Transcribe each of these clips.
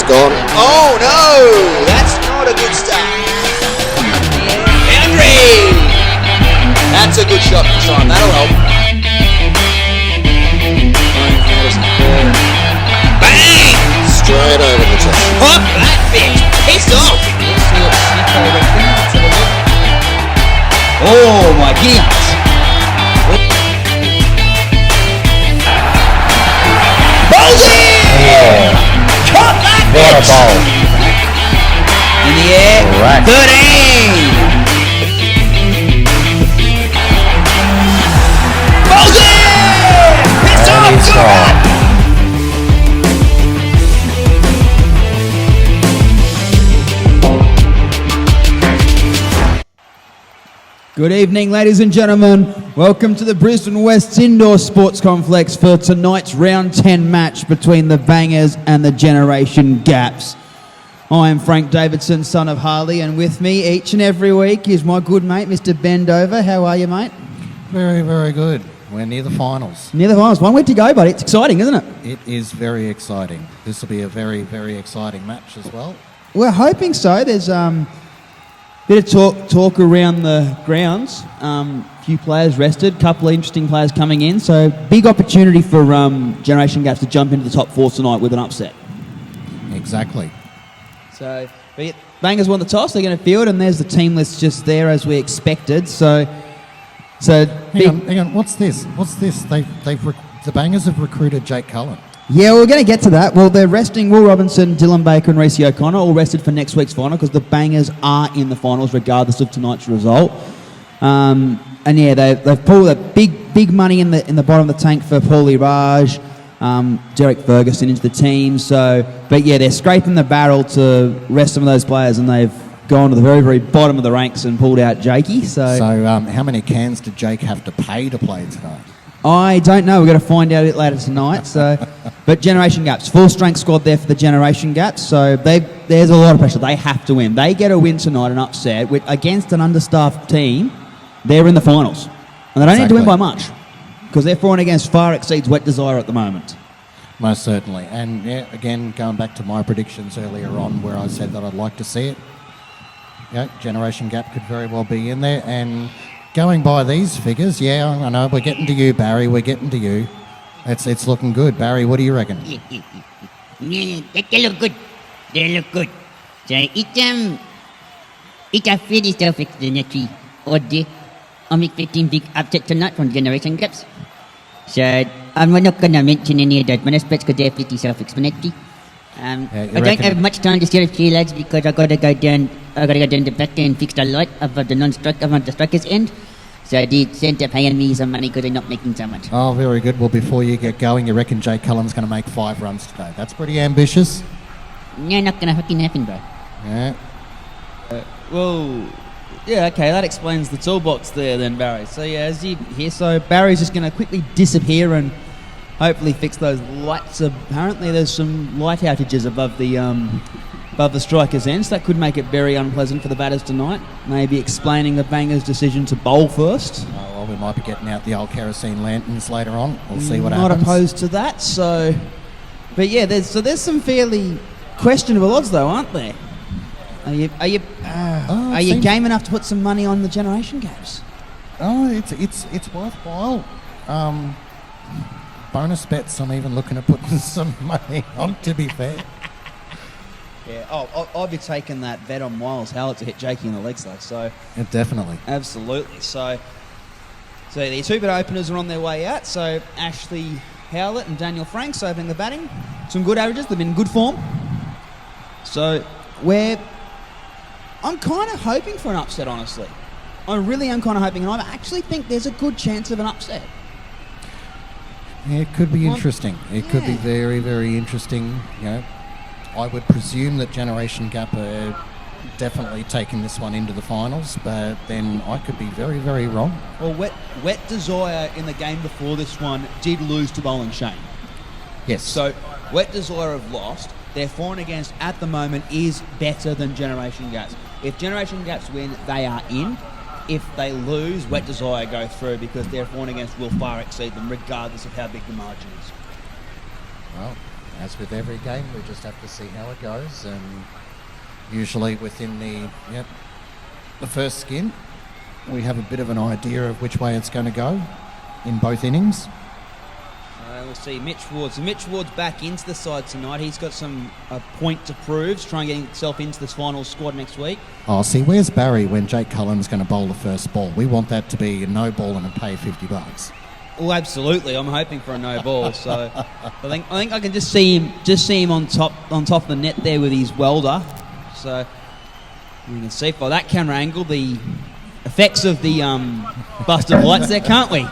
gone. Oh no! That's not a good start. Henry! That's a good shot for Simon. That'll help. Bang! Straight over the top. Pop that bitch! Piss off! Oh my goodness! Yeah. Cut that What a bitch! bowl. In the air. Right. 13! Ballsy! Piss And off! he's Good gone. one! Good evening, ladies and gentlemen. Welcome to the Brisbane West Indoor Sports Complex for tonight's round 10 match between the Bangers and the Generation Gaps. I am Frank Davidson, son of Harley, and with me each and every week is my good mate, Mr. Ben Dover. How are you, mate? Very, very good. We're near the finals. Near the finals. 1 week to go, buddy. It's exciting, isn't it? It is very exciting. This will be a very, very exciting match as well. We're hoping so. There's bit of talk around the grounds. Few players rested, couple of interesting players coming in. So big opportunity for Generation Gaps to jump into the top 4 tonight with an upset. Exactly. So, but yeah, Bangers won the toss. They're going to field, and there's the team list just there as we expected. So Hang on. What's this? The Bangers have recruited Jake Cullen. yeah, we're going to get to that. Well, they're resting Will Robinson, Dylan Baker, and Reece O'Connor, all rested for next week's final because the Bangers are in the finals regardless of tonight's result. And yeah, they've pulled a big money in the bottom of the tank for Paulie Raj, Derek Ferguson into the team. So, but yeah, they're scraping the barrel to rest some of those players, and they've gone to the very, very bottom of the ranks and pulled out Jakey. So how many cans did Jake have to pay to play tonight? I don't know. We're going to find out a bit later tonight. So, but Generation Gaps, full strength squad there for the Generation Gaps. So there's a lot of pressure. They have to win. They get a win tonight, an upset against an understaffed team. They're in the finals, and they don't need to win by much because their for and against far exceeds Wet Desire at the moment. Most certainly. And yeah, again, going back to my predictions earlier on where I said that I'd like to see it. Yeah, Generation Gap could very well be in there. And going by these figures, yeah, I know, we're getting to you, Barry. We're getting to you. It's looking good. Barry, what do you reckon? Yeah, they look good. They look good. So it's a pretty self-explanatory order. I'm expecting big upset tonight from Generation Gaps. So I'm not going to mention any of those aspects because they're pretty self-explanatory. I don't have much time to share with you lads because I got to go down the back there and fix the light above the striker's end. So the centre paying me some money because they're not making so much. Oh, very good. Well, before you get going, you reckon Jake Cullen's going to make 5 runs today. That's pretty ambitious. Yeah, not going to fucking happen, bro. Yeah. Well, yeah, okay, that explains the toolbox there then, Barry. So yeah, as you hear, so Barry's just going to quickly disappear and hopefully fix those lights. Apparently there's some light outages above the striker's end, so that could make it very unpleasant for the batters tonight. Maybe explaining the Bangers' decision to bowl first. Oh, well, we might be getting out the old kerosene lanterns later on. We'll see what happens. Not opposed to that, so... But yeah, there's some fairly questionable odds though, aren't there? Are you game enough to put some money on the Generation Gaps? Oh, it's worthwhile. Bonus bets, I'm even looking at putting some money on, to be fair. Yeah, I'll be taking that bet on Miles Howard to hit Jakey in the legs though, so... Yeah, definitely. Absolutely, so the 2-bit openers are on their way out, so Ashley Howlett and Daniel Franks opening the batting. Some good averages, they've been in good form. So I'm kind of hoping for an upset, honestly. I really am kind of hoping, and I actually think there's a good chance of an upset. Yeah, it could be interesting. It could be very, very interesting. You know, I would presume that Generation Gap are definitely taking this one into the finals, but then I could be very, very wrong. Well, Wet Desire in the game before this one did lose to Bowl and Shane. Yes. So Wet Desire have lost. Their for and against at the moment is better than Generation Gaps. If Generation Gaps win, they are in. If they lose, Wet Desire go through because their for and against will far exceed them regardless of how big the margin is. Well, as with every game, we just have to see how it goes. And usually within the first skin, we have a bit of an idea of which way it's going to go in both innings. We'll see Mitch Ward. So Mitch Ward's back into the side tonight. He's got a point to prove to try and get himself into this final squad next week. Oh, see, where's Barry when Jake Cullen's going to bowl the first ball? We want that to be a no ball and a pay $50. Oh, absolutely. I'm hoping for a no ball. So I think I can just see him on top of the net there with his welder. So we can see by that camera angle the effects of the busted lights there, can't we?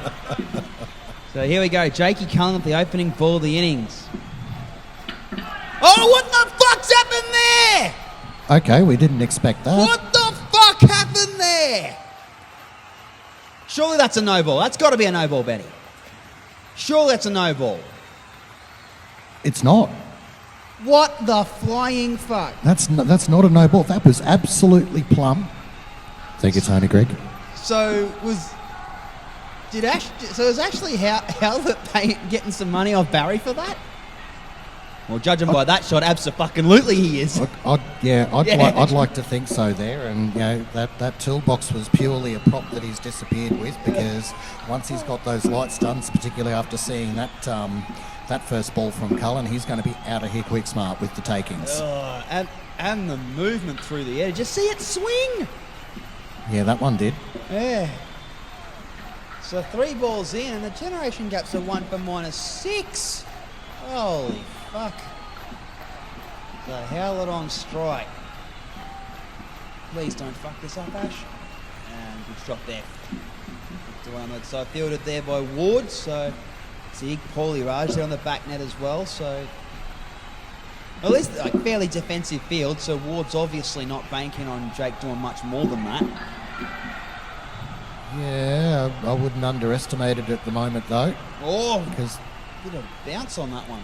So here we go. Jakey Cullen with the opening ball of the innings. Oh, what the fuck's happened there? Okay, we didn't expect that. What the fuck happened there? Surely that's a no ball. That's got to be a no ball, Betty. Surely that's a no ball. It's not. What the flying fuck? That's not a no ball. That was absolutely plumb. Thank you, Tony Greg. So was actually Howlett getting some money off Barry for that? Well, judging by that shot, abso-fucking-lutely he is. I'd like to think so there, and that toolbox was purely a prop that he's disappeared with, because once he's got those lights done, particularly after seeing that first ball from Cullen, he's going to be out of here quick smart with the takings. And the movement through the air. Did you see it swing? Yeah, that one did. Yeah. So 3 balls in, and the generation gaps are 1 for -6. Holy fuck. So Howlett on strike. Please don't fuck this up, Ash. And good shot there. To one on the side, fielded there by Ward. So see Paulie Raj there on the back net as well. So at least like fairly defensive field. So Ward's obviously not banking on Jake doing much more than that. Yeah, I wouldn't underestimate it at the moment though. Oh, because bit of bounce on that one.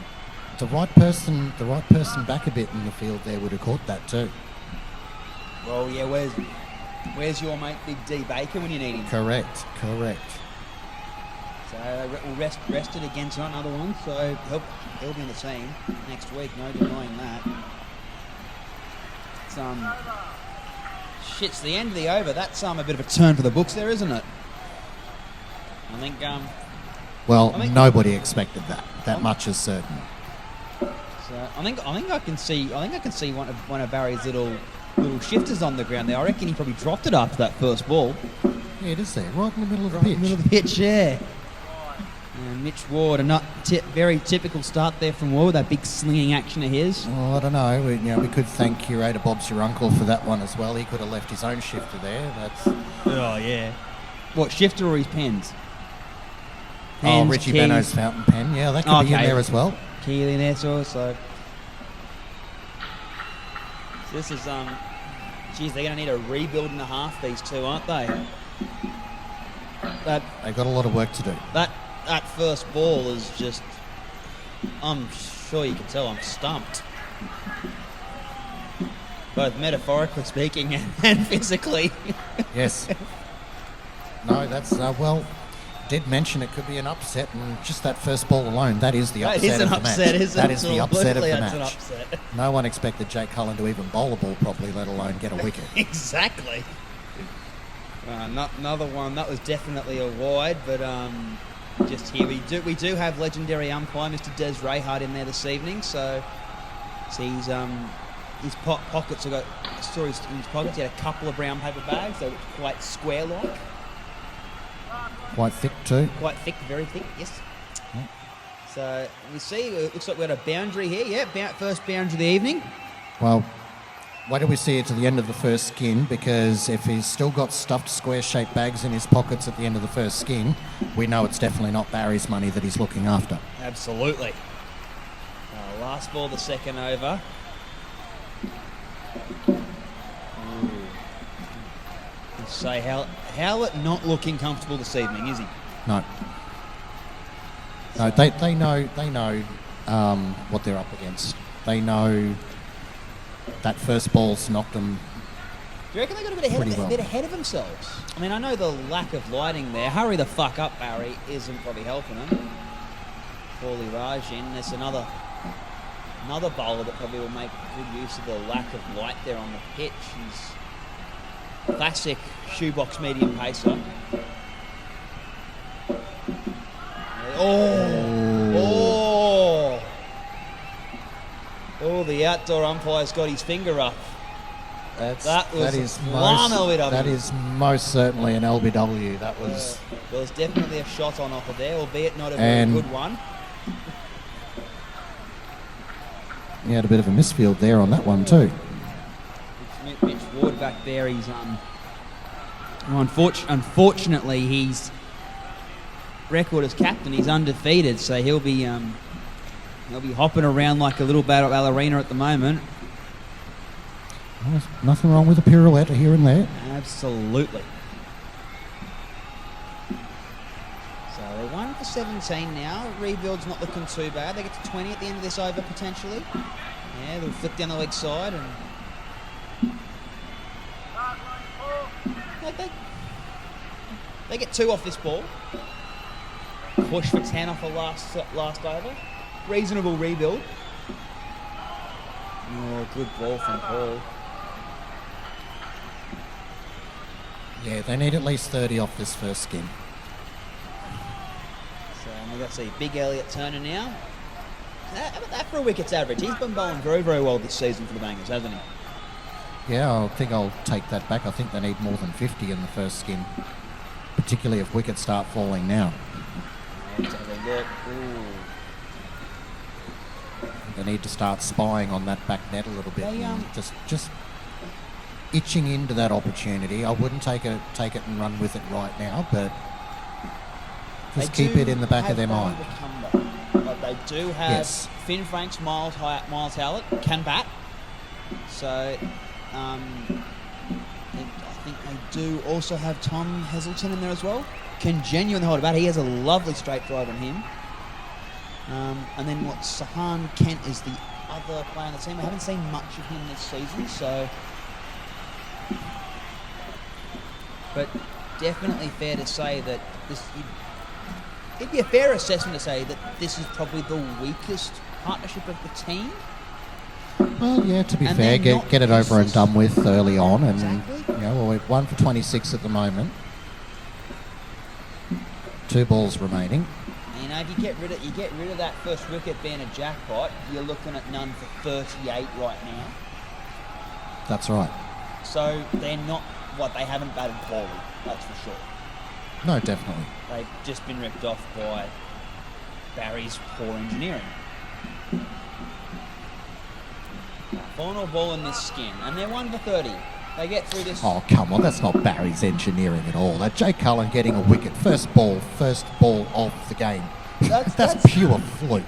The right person back a bit in the field there would have caught that too. Well, yeah, where's your mate Big D Baker when you need him? Correct. So we'll rested again tonight, another one. So he'll be in the team next week, no denying that. It's the end of the over. That's a bit of a turn for the books there, isn't it? I think. Nobody expected that. That much is certain. So I think I can see one of Barry's little shifters on the ground there. I reckon he probably dropped it after that first ball. Yeah, it is there, right in the middle of the Right pitch. in the middle of the pitch, yeah. And Mitch Ward, very typical start there from Ward, that big slinging action of his. Well, I don't know. We could thank curator Bob's your uncle for that one as well. He could have left his own shifter there. Oh yeah. What, shifter or his pens? Richie keys. Benno's fountain pen. Yeah, that could be in there as well. Keely in there, so this is geez, they're going to need a rebuild and a half, these two, aren't they? They've got a lot of work to do. That first ball is just, I'm sure you can tell I'm stumped. Both metaphorically speaking and physically. Yes. No, that's, did mention it could be an upset, and just that first ball alone, that is the upset of the match. That is the upset of the match. No one expected Jake Cullen to even bowl a ball properly, let alone get a wicket. Exactly. Another one, that was definitely a wide, but just here we do have legendary umpire Mr. Des Rayhart in there this evening, so he's his pockets have got stories in his pockets. He had a couple of brown paper bags, they look quite square-like. Quite thick too. Quite thick, very thick, yes. Yeah. So we see, it looks like we've got a boundary here. Yeah, first boundary of the evening. Well, wait till we see it to the end of the first skin, because if he's still got stuffed square-shaped bags in his pockets at the end of the first skin, we know it's definitely not Barry's money that he's looking after. Absolutely. Last ball, the second over. Say Howlett not looking comfortable this evening, is he? No. No, they know what they're up against. They know that first ball's knocked them. Do you reckon they got a bit ahead of themselves? I mean, I know the lack of lighting there. Hurry the fuck up, Barry, isn't probably helping them. Paulie Raj in. There's another Another bowler that probably will make good use of the lack of light there on the pitch. He's classic shoebox medium pacer. Oh, the outdoor umpire's got his finger up. That is most certainly an LBW. That was there was definitely a shot on offer there, albeit not a very And- good one. he had a bit of a misfield there on that one too. Mitch Ward back there. He's unfortunately his record as captain. He's undefeated, so he'll be hopping around like a little ballerina at the moment. Well, there's nothing wrong with a pirouette here and there. Absolutely. So they're 1 for 17 now. Rebuild's not looking too bad. They get to 20 at the end of this over potentially. Yeah, they'll flick down the leg side and they get 2 off this ball. Push for 10 off a last over. Reasonable rebuild. Oh, good ball from Paul. Yeah, they need at least 30 off this first skin. So we've got to see Big Elliot Turner now. How about that for a wickets average? He's been bowling very, very well this season for the Bangers, hasn't he? Yeah, I think I'll take that back. I think they need more than 50 in the first skin, particularly if wickets start falling now. Let's have a look. Ooh. They need to start spying on that back net a little bit. They, and just itching into that opportunity. I wouldn't take it and run with it right now, but just keep it in the back of their mind. But they do have Yes. Finn Franks, Miles Howlett, can bat. So I think they do also have Tom Heselton in there as well. Can genuinely hold a bat. He has a lovely straight drive on him. And then Sahan Kent is the other player on the team. I haven't seen much of him this season, so. But definitely fair to say that it'd be a fair assessment to say that this is probably the weakest partnership of the team. Well, yeah, to be And fair, they're not get it over and useless. done with early on. And, Exactly. well, we're 1 for 26 at the moment. 2 balls remaining. You know, if you get rid of that first wicket being a jackpot, you're looking at none for 38 right now. That's right. So they're not they haven't batted poorly, that's for sure. No, definitely. They've just been ripped off by Barry's poor engineering. Final ball in this skin, and they're 1 for 30. They get through this. Oh, come on. That's not Barry's engineering at all. That Jake Cullen getting a wicket. First ball of the game. That's pure fluke.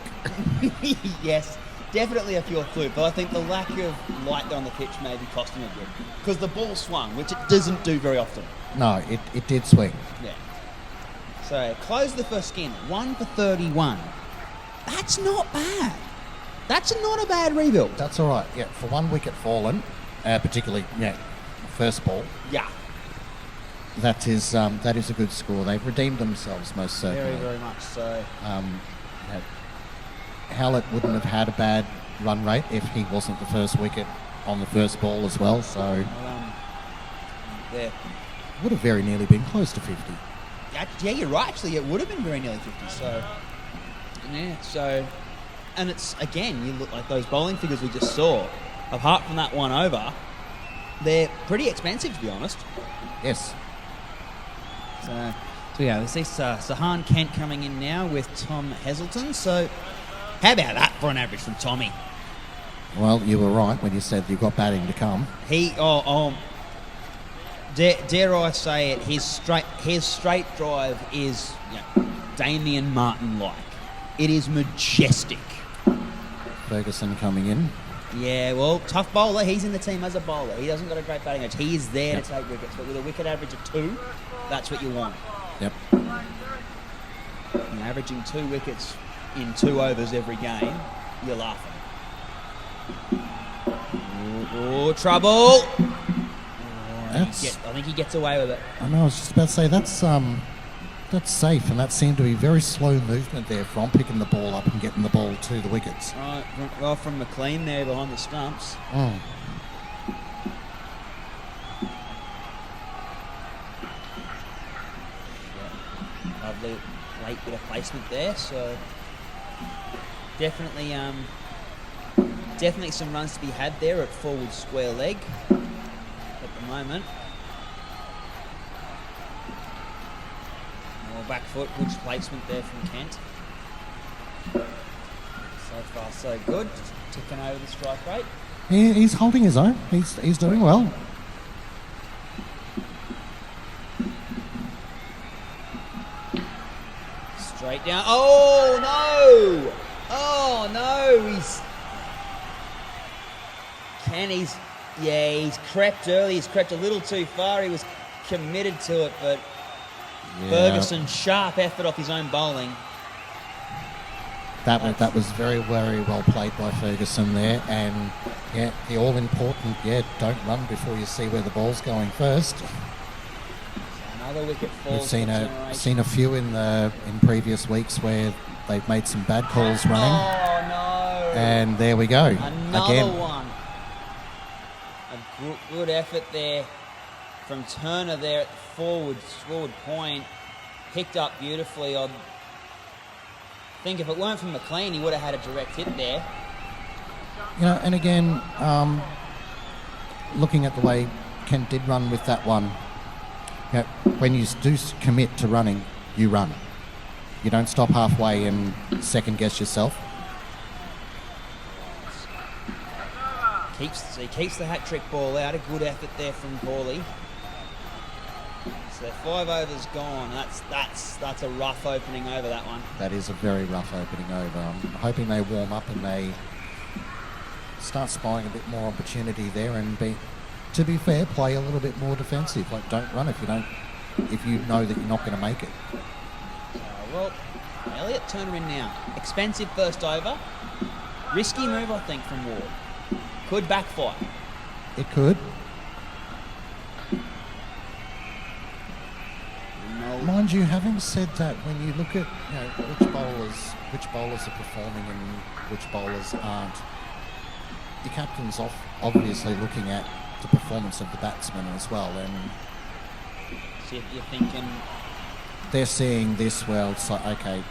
Yes, definitely a pure fluke, but I think the lack of light on the pitch may be costing it good. Because the ball swung, which it doesn't do very often. No, it did swing. Yeah. So, close the first skin, 1 for 31. That's not bad. That's not a bad rebuild. That's all right. Yeah, for 1 wicket fallen, particularly, first ball, Yeah. that is a good score. They've redeemed themselves, most certainly. Very, very much so. Howlett wouldn't have had a bad run rate if he wasn't the first wicket on the first ball as well, so There. would have very nearly been close to 50. Yeah, you're right. Actually, it would have been very nearly 50. So, yeah. So, and it's again, you look like those bowling figures we just saw. Apart from that 1 over, they're pretty expensive to be honest. Yes. So yeah, we see Sahan Kent coming in now with Tom Heselton. So, how about that for an average from Tommy? Well, you were right when you said you've got batting to come. Dare I say it? His straight drive is Damian Martin-like. It is majestic. Ferguson coming in. Yeah, well, tough bowler. He's in the team as a bowler. He doesn't got a great batting edge. He is there to take wickets, but with a wicket average of 2, that's what you want. Yep. And averaging 2 wickets in 2 overs every game, you're laughing. Oh, trouble! Oh, That's- I think he gets away with it. I know, I was just about to say, that's that's safe, and that seemed to be very slow movement there from picking the ball up and getting the ball to the wickets. Right, well from McLean there behind the stumps. Mm. Lovely late bit of placement there, so definitely definitely some runs to be had there at forward square leg at the moment. More back foot, good placement there from Kent. So far so good, just ticking over the strike rate. He's holding his own. He's doing well. Straight down. Oh no! Oh no! He's crept early. He's crept a little too far. He was committed to it, but Yeah. Ferguson, sharp effort off his own bowling. That was very, very well played by Ferguson there, and yeah, the all important, don't run before you see where the ball's going first. Another wicket falls. We've seen for a Generation. few in previous weeks where they've made some bad calls running, Oh no! and there we go Another again. one. A good effort there from Turner there at the forward point. Picked up beautifully. I think if it weren't for McLean, he would have had a direct hit there. And again, looking at the way Kent did run with that one, when you do commit to running, you run. You don't stop halfway and second guess yourself. He keeps the hat-trick ball out. A good effort there from Paulie. So 5 overs gone. That's a rough opening over, that one. That is a very rough opening over. I'm hoping they warm up and they start spying a bit more opportunity there and to be fair, play a little bit more defensive. Like, don't run if you know that you're not going to make it. Well, Elliott Turner in now. Expensive first over. Risky move, I think, from Ward. Could backfire. It could. No. Mind you, having said that, when you look at which bowlers are performing and which bowlers aren't, the captain's obviously looking at the performance of the batsman as well, and See if you're thinking, they're seeing this. Well, it's like, okay,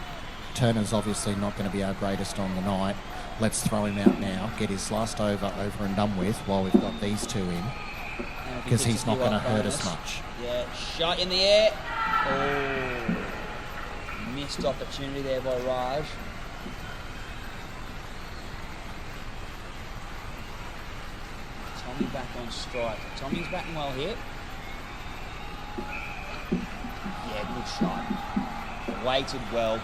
Turner's obviously not going to be our greatest on the night. Let's throw him out now, get his last over and done with while we've got these two in, because he's not going to hurt us much. Yeah, shot in the air. Oh, missed opportunity there by Raj. Tommy back on strike. Tommy's batting well here. Yeah, good shot. Weighted well.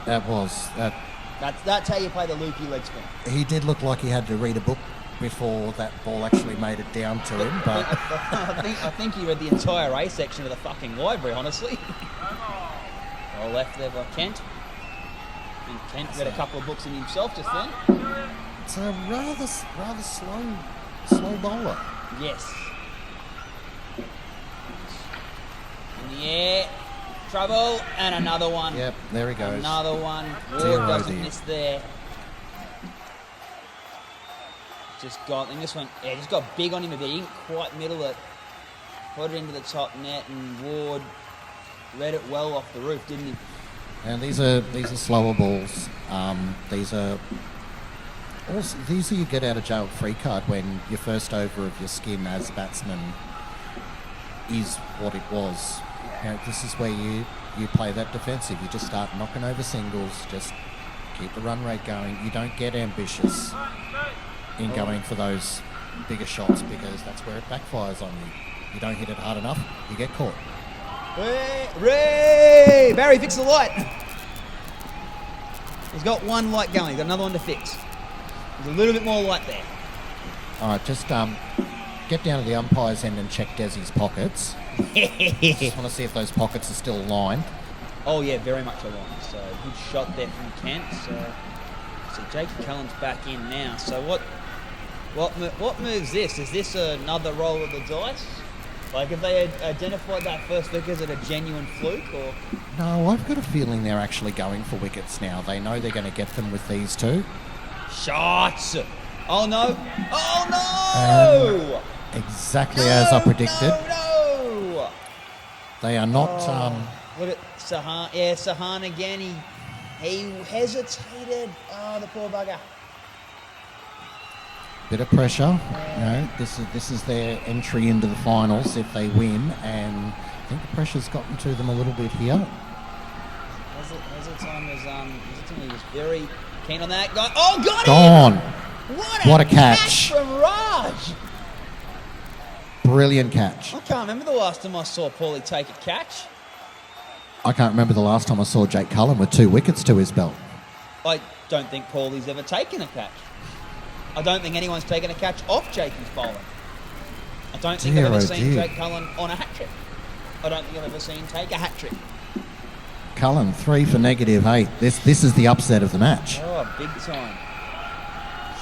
That's how you play the loopy leg spin. He did look like he had to read a book before that ball actually made it down to him, but I think he read the entire A section of the fucking library, honestly. Well left there by Kent. And Kent read a couple of books in himself just then. it's a rather slow bowler. Yes. In the air. Trouble. And another one. Yep, there he goes. Another one. Ward Dear, oh doesn't dear. miss there. Just got big on him a bit. He didn't quite middle it. Put it into the top net, and Ward read it well off the roof, didn't he? And these are slower balls. These are your get out of jail free card when your first over of your skin as a batsman is what it was. This is where you play that defensive. You just start knocking over singles, just keep the run rate going. You don't get ambitious in going for those bigger shots, because that's where it backfires on you. You don't hit it hard enough, you get caught. Ray! Barry, fix the light. He's got one light going. He's got another one to fix. There's a little bit more light there. All right, just get down to the umpire's end and check Desi's pockets. Just want to see if those pockets are still lined. Oh yeah, very much aligned. So good shot there from Kent. So Jake Cullen's back in now. So what moves this? Is this another roll of the dice? Like, have they identified that first wicket as a genuine fluke, or? No, I've got a feeling they're actually going for wickets now. They know they're going to get them with these two. Shots! Oh no! Oh no! Exactly as I predicted. No! They are not. Look at Sahan. Yeah, Sahan again. He hesitated. Oh, the poor bugger. Bit of pressure. This is their entry into the finals if they win, and I think the pressure's gotten to them a little bit here. Hazelton was very keen on that. Got Gone. him! What a catch. From Raj! Brilliant catch. I can't remember the last time I saw Paulie take a catch. I can't remember the last time I saw Jake Cullen with 2 wickets to his belt. I don't think Paulie's ever taken a catch. I don't think anyone's taken a catch off Jakey's bowling. I don't think I've ever seen Jake Cullen on a hat-trick. I don't think I've ever seen him take a hat-trick. Cullen, 3 for -8. This is the upset of the match. Oh, big time.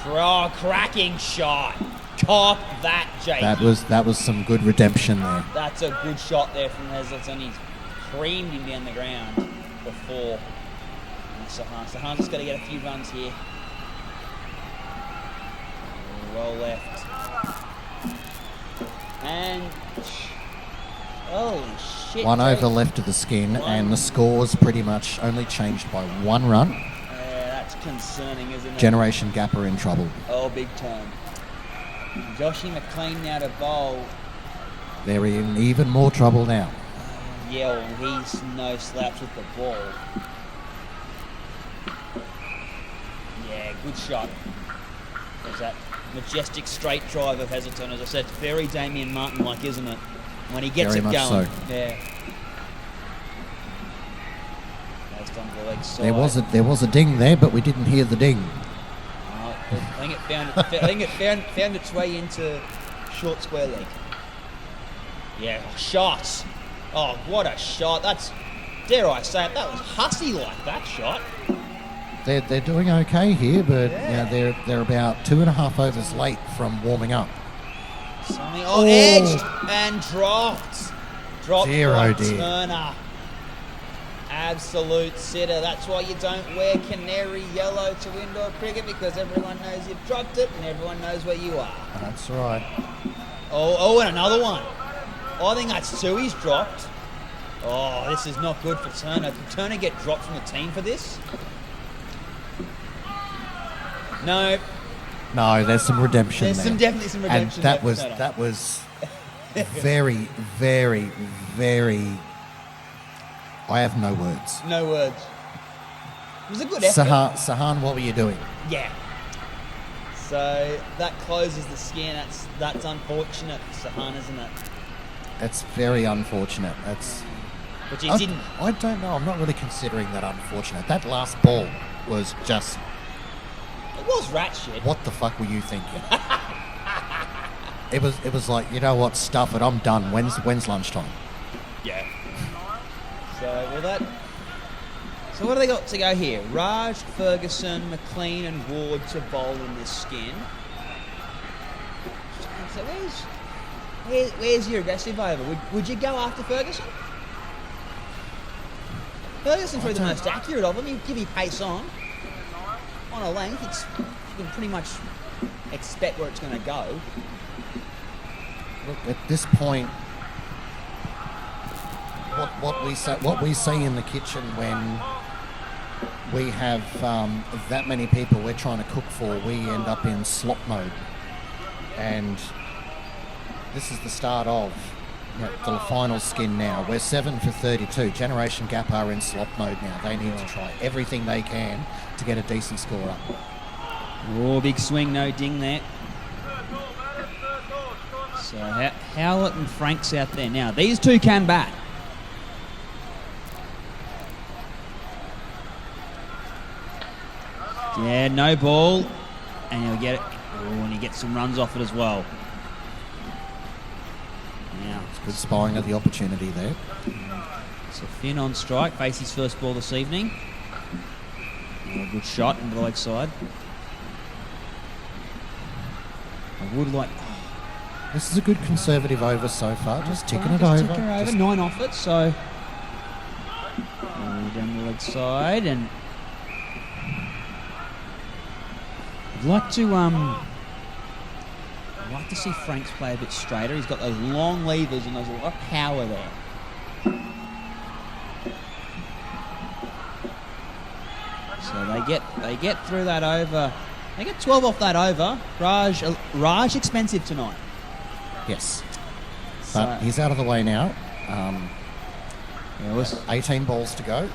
Oh, cracking shot. Top that, Jakey. That was some good redemption there. That's a good shot there from Hazelton. He's creamed him down the ground before. And Sahan's just got to get a few runs here. Well left. And holy shit. 1 over left of the skin, and the score's pretty much only changed by 1 run. That's concerning, isn't it? Generation Gap are in trouble. Oh, big time. Joshy McLean now to bowl. They're in even more trouble now. Yeah, well, he's no slouch with the ball. Yeah, good shot. There's that majestic straight drive of Hazelton. As I said, very Damien Martin-like, isn't it? When he gets Very it much going. so. Yeah. Based on the leg side. There was a ding there, but we didn't hear the ding. I think it found its way into short square leg. Yeah, shots. Oh, what a shot. That's, dare I say it, that was hussy-like, that shot. They're doing okay here, but they're about 2.5 overs late from warming up. Edged and dropped. Dropped Dear, by oh dear. Turner. Absolute sitter. That's why you don't wear canary yellow to indoor cricket, because everyone knows you've dropped it and everyone knows where you are. That's right. Oh, and another one. I think that's 2 he's dropped. Oh, this is not good for Turner. Did Turner get dropped from the team for this? No. No, there's some redemption There's there. definitely some redemption. And there for Turner. that was very, very, very. I have no words. No words. It was a good effort. Sahan, what were you doing? Yeah. So that closes the skin. That's unfortunate for Sahan, isn't it? That's very unfortunate. But he didn't. I don't know. I'm not really considering that unfortunate. That last ball was just. It was rat shit. What the fuck were you thinking? It was like, you know what? Stuff it. I'm done. When's lunchtime? Yeah. So what do they got to go here? Raj, Ferguson, McLean and Ward to bowl in this skin. So where's your aggressive over? Would you go after Ferguson? Ferguson threw the most accurate of them. You give me pace on a length. You can pretty much expect where it's going to go. Look, at this point, what we say in the kitchen when we have that many people we're trying to cook for, we end up in slop mode. And this is the start of the final skin now. We're 7 for 32. Generation Gap are in slop mode now. They need to try everything they can to get a decent score up. Oh, big swing, no ding there. So Howlett and Frank's out there now. These two can bat. Yeah, no ball. And he'll get it. Oh, and he gets some runs off it as well. Now, Good spying of the opportunity there. so Finn on strike, face his first ball this evening. Oh, good shot into the leg side. I would like... This is a good conservative over so far, just ticking it Just over. ticking her over, Just- 9 off it, so down the leg side, and I'd like to see Franks play a bit straighter. He's got those long levers and there's a lot of power there. So they get through that over. They get 12 off that over. Raj expensive tonight. Yes. So- But he's out of the way now. Yeah, this, 18 balls to go.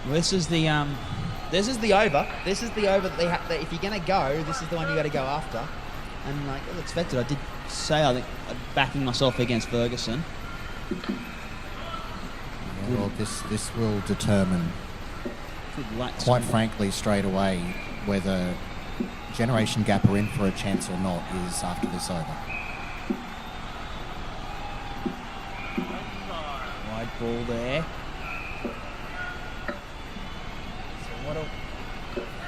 this is the over. This is the over that they have. That if you're gonna go, this is the one you got to go after. And like as expected, I did say I think I'm backing myself against Ferguson. Yeah, well, this will determine, Good luck. quite frankly, straight away whether Generation Gap are in for a chance or not is after this over. Wide ball there. So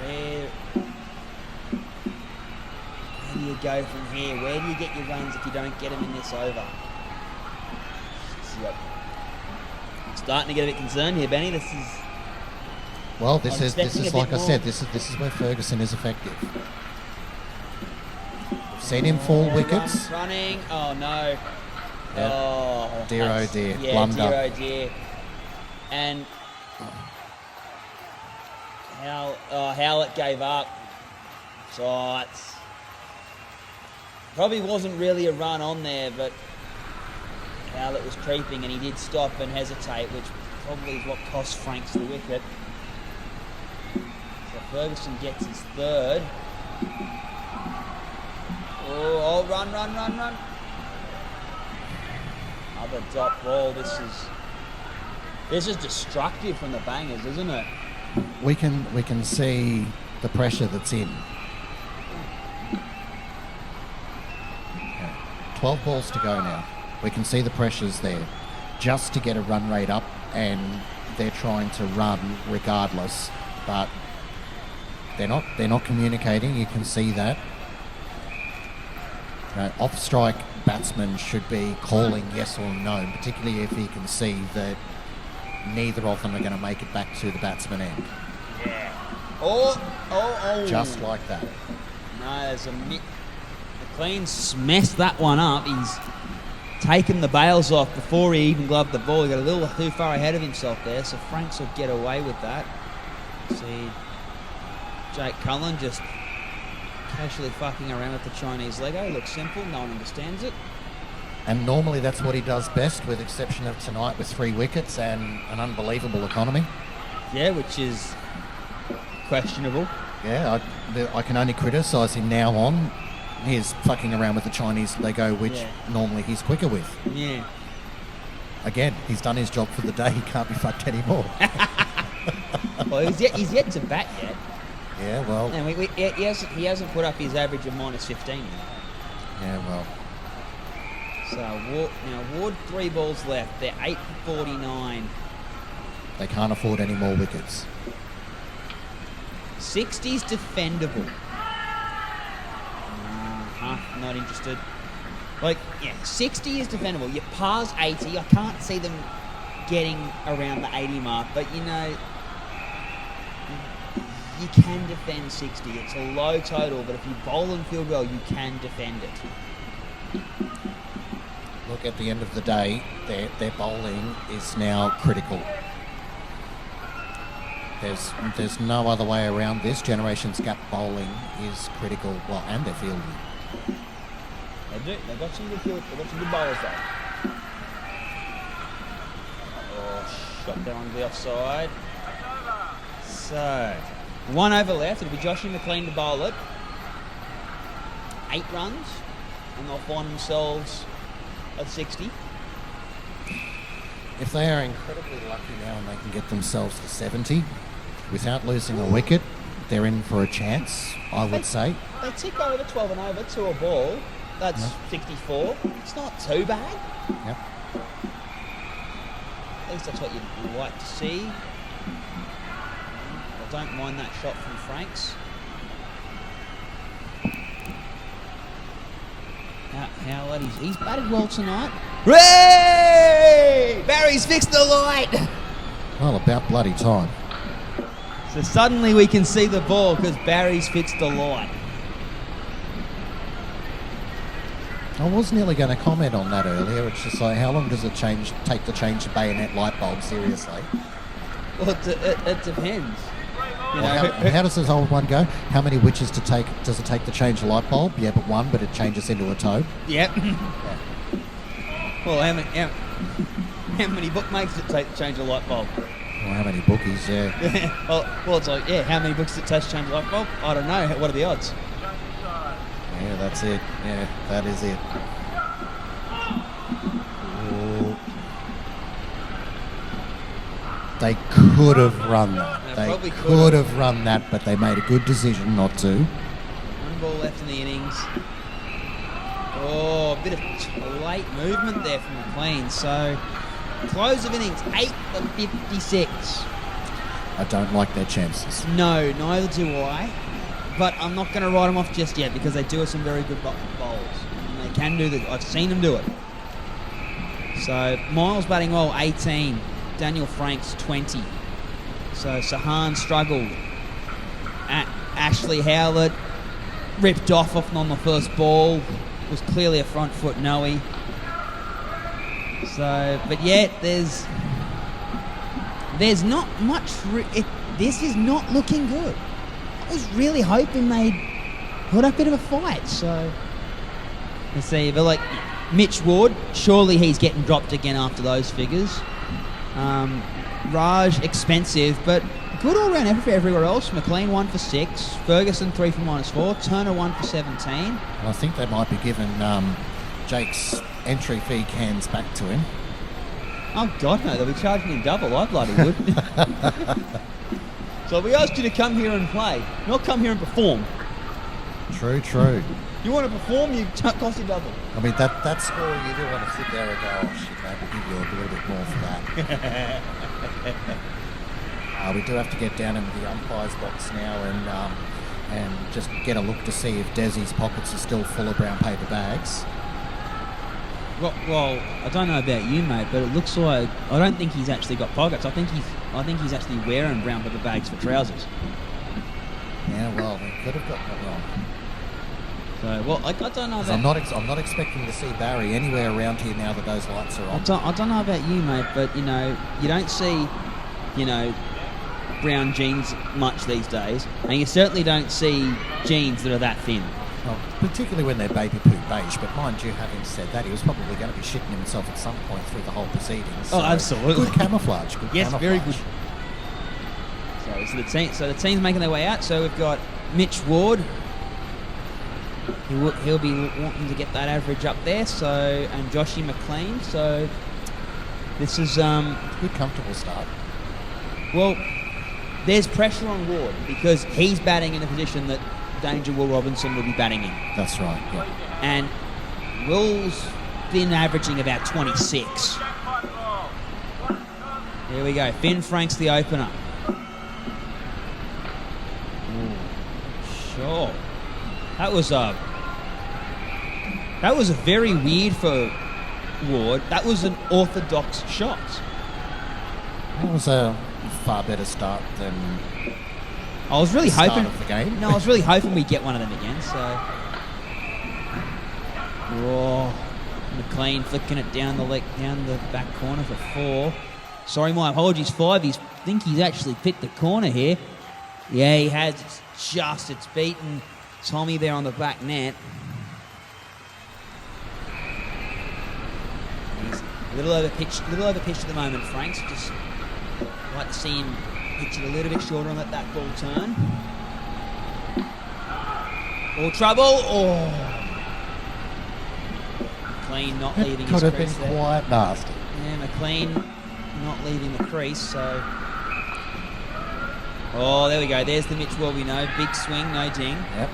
where do you go from here? Where do you get your runs if you don't get them in this over? So, I'm starting to get a bit concerned here, Benny. This is Well, this I'm is expecting a like bit I said, more. this is where Ferguson is effective. We've seen him fall wickets. running. Oh no. Yeah. Oh Dear, oh that's- dear. Yeah, Blunder. dear oh dear. And Howlett gave up. So it's probably wasn't really a run on there, but Howlett was creeping and he did stop and hesitate, which probably is what cost Franks the wicket. So Ferguson gets his third. Oh, run. Another dot ball. This is destructive from the bangers, isn't it? We can see the pressure that's in. Yeah. 12 balls to go now. We can see the pressures there. Just to get a run rate up, and they're trying to run regardless, but they're not communicating. You can see that. Off-strike batsmen should be calling yes or no, particularly if he can see that neither of them are going to make it back to the batsman end. Oh. Just like that. No, there's McLean's messed that one up. He's taken the bails off before he even gloved the ball. He got a little too far ahead of himself there, so Franks will get away with that. See Jake Cullen just casually fucking around with the Chinese Lego. Looks simple, no one understands it. And normally that's what he does best, with exception of tonight with 3 wickets and an unbelievable economy. Yeah, which is questionable. Yeah, I can only criticise him now on. He's fucking around with the Chinese Lego, which Yeah. normally he's quicker with. Yeah. Again, he's done his job for the day. He can't be fucked anymore. Well, he's yet to bat yet. Yeah, well, And he hasn't put up his average of -15 yet. yeah, well. So Ward 3 balls left. They're 8 for 49. They can't afford any more wickets. 60's defendable. Not interested. 60 is defendable. You pass 80. I can't see them getting around the 80 mark, but you can defend 60. It's a low total, but if you bowl and field well, you can defend it. Look, at the end of the day, their bowling is now critical. There's no other way around this. Generations Gap bowling is critical, well, and their fielding. They do. They've got some good field. They've got some good bowlers though. Oh, shot there on the offside. So, 1 over left. It'll be Joshua McLean to bowl it. 8 runs, and they'll find themselves at 60. If they are incredibly lucky now and they can get themselves to 70 without losing a wicket, they're in for a chance, I would say. They tick over 12 and over to a ball. That's 64. It's not too bad. Yep. At least that's what you'd like to see. I don't mind that shot from Franks. Howard, he's batted well tonight. Ray! Barry's fixed the light! Well, about bloody time. So suddenly we can see the ball because Barry's fixed the light. I was nearly going to comment on that earlier. It's just like, how long does it take to change a bayonet light bulb, seriously? Well, it depends. You know, How does this old one go? How many witches does it take to change a light bulb? Yeah, but one, but it changes into a toad. Yep. Well, how many bookmakers does it take to change a light bulb? Well, how many bookies, yeah. well, it's like, yeah, how many books does it take to change a light bulb? I don't know. What are the odds? Yeah, that's it. Yeah, that is it. Oh. They could have run that. They They probably could have run that, but they made a good decision not to. One ball left in the innings. Oh, a bit of late movement there from McLean. So, close of innings, 8 for 56. I don't like their chances. No, neither do I. But I'm not going to write them off just yet because they do have some very good bowls. And they can do that. I've seen them do it. So, Miles batting well, 18. Daniel Franks, 20. So, Sahan struggled. Ashley Howlett ripped off on the first ball. Was clearly a front foot Noe. So, but yet there's not much. This is not looking good. I was really hoping they'd put up a bit of a fight. So let's see. But like Mitch Ward, surely he's getting dropped again after those figures. Raj expensive, but good all round effort everywhere else. McLean 1 for 6, Ferguson 3 for -4, Turner 1 for 17. And I think they might be giving Jake's entry fee cans back to him. Oh God, no! They'll be charging him double. I bloody would. So we asked you to come here and play, not come here and perform. True, true. You want to perform, you cost you double. I mean, that score, you do want to sit there and go, oh shit, mate, we'll give you a little bit more for that. We do have to get down into the umpire's box now and just get a look to see if Desi's pockets are still full of brown paper bags. Well, I don't know about you, mate, but it looks like I don't think he's actually got pockets. I think he's actually wearing brown paper bags for trousers. Yeah, well, they could have got that wrong. So, well, I don't know 'Cause about. I'm not expecting to see Barry anywhere around here now that those lights are on. I don't know about you, mate, but you don't see, brown jeans much these days, and you certainly don't see jeans that are that thin. Well, particularly when they're baby poo beige, but mind you, having said that, he was probably going to be shitting himself at some point through the whole proceedings. Oh, absolutely. Good camouflage. Yes, very good. So the team's making their way out. So we've got Mitch Ward. He'll be wanting to get that average up there. So and Joshy McLean. So this is Good, comfortable start. well. There's pressure on Ward because he's batting in a position that Danger Will Robinson will be batting in. That's right, yeah. And Will's been averaging about 26. Here we go. Finn Franks the opener. Ooh, sure. That was a very weird for Ward. That was an orthodox shot. That was a far better start than I was really the start hoping of the game. No, I was really hoping we'd get one of them again. So, McLean flicking it down the back corner for 4. Sorry, my apologies. 5. I think he's actually picked the corner here. Yeah, he has. It's beaten Tommy there on the back net. He's a little overpitched at the moment. Franks just like to see him pitch it a little bit shorter and let that ball turn. All trouble. Oh, McLean not leaving his Could have crease been there. quite nasty. Yeah, McLean not leaving the crease, so... Oh, there we go. There's the Mitch Ward we know. Big swing, no ding. Yep.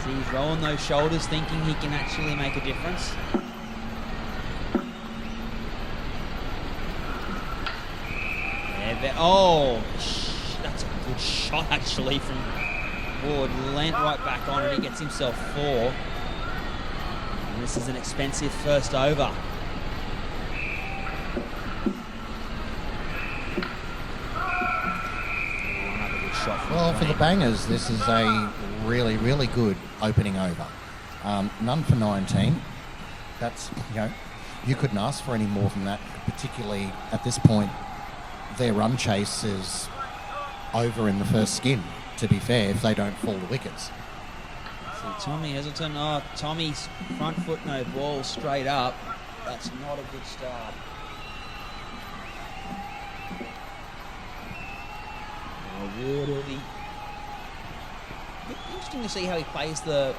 See, he's rolling those shoulders, thinking he can actually make a difference. Yeah, that's a good shot, actually, from Wood leant right back on, and he gets himself 4. And this is an expensive first over. Another good shot from Well, for the Clean. Bangers, this is a really, really good opening over. None for 19. That's, you couldn't ask for any more than that, particularly at this point. Their run chase is over in the first skin, to be fair, if they don't fall the wickets. So Tommy Heselton, Tommy's front foot no ball straight up. That's not a good start. Wood will be interesting to see how he plays the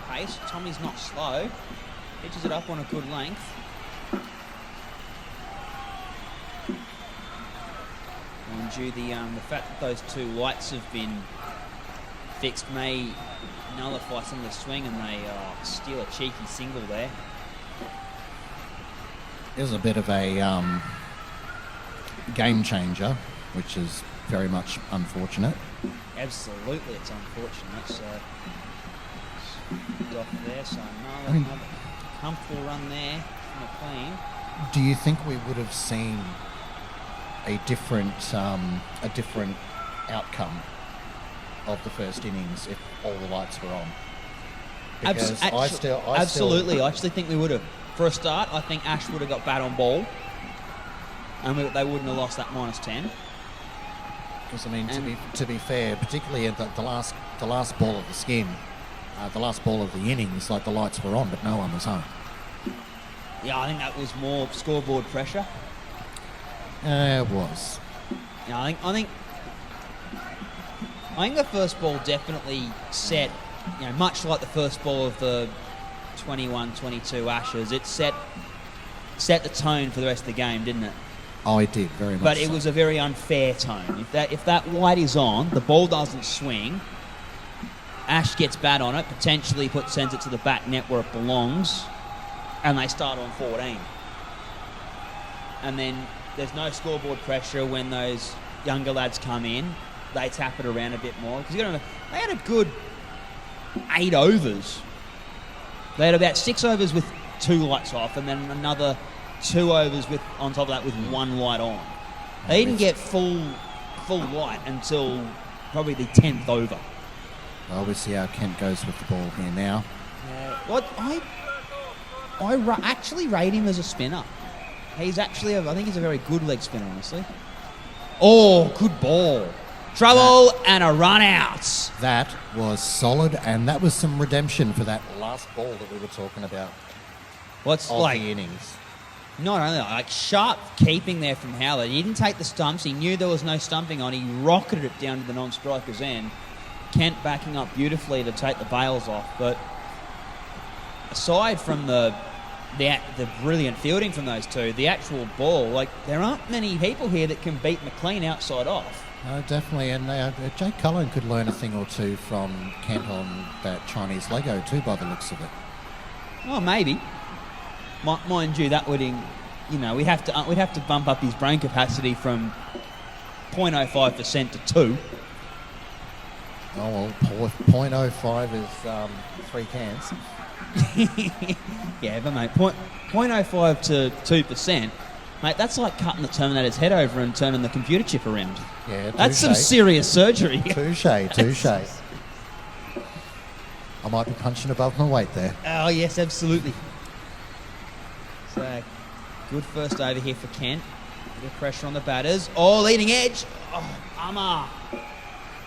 pace. Tommy's not slow. Pitches it up on a good length. Mind you, the fact that those 2 lights have been fixed may nullify some of the swing, and they steal a cheeky single there. Is a bit of a game changer, which is very much unfortunate. Absolutely, it's unfortunate. So off there, so I mean- another comfortable run there from McLean. Do you think we would have seen a different outcome of the first innings if all the lights were on? Because Absolutely, I actually think we would have. For a start, I think Ash would have got bat on ball, and they wouldn't have lost that -10. Because I mean, to be fair, particularly at the last ball of the skin, the last ball of the innings, like the lights were on, but no one was home. Yeah, I think that was more scoreboard pressure. It was. Yeah, I think the first ball definitely set, much like the first ball of the 21-22 Ashes, it set the tone for the rest of the game, didn't it? Oh, it did very much. But it so. was a very unfair tone. If that white is on, the ball doesn't swing. Ash gets bat on it, potentially sends it to the back net where it belongs, and they start on 14. And then there's no scoreboard pressure when those younger lads come in. They tap it around a bit more because they had a good 8 overs. They had about 6 overs with 2 lights off, and then another 2 overs on top of that with 1 light on. They didn't get full light until probably the 10th over. Well, we see how Kent goes with the ball here now. What I actually rate him as a spinner. He's actually, I think he's a very good leg spinner, honestly. Oh, good ball. Trouble and a run out. That was solid, and that was some redemption for that last ball that we were talking about What's of like, the innings. not only that, like sharp keeping there from Howard. He didn't take the stumps. He knew there was no stumping on. He rocketed it down to the non-striker's end. Kent backing up beautifully to take the bails off. But aside from the brilliant fielding from those two, the actual ball, like there aren't many people here that can beat McLean outside off. No, definitely, and Jake Cullen could learn a thing or two from Kent on that Chinese Lego too, by the looks of it. Oh, maybe. Mind you, that would, we'd have to bump up his brain capacity from 0.05% to 2. Oh well, 0.05 is 3 cans. Yeah, but mate, 0.05 to 2%, mate, that's like cutting the Terminator's head over and turning the computer chip around. Yeah, That's some touche. serious surgery. Touche. I might be punching above my weight there. Oh, yes, absolutely. So, good first over here for Kent. Bit of pressure on the batters. Oh, leading edge. Oh, Umar.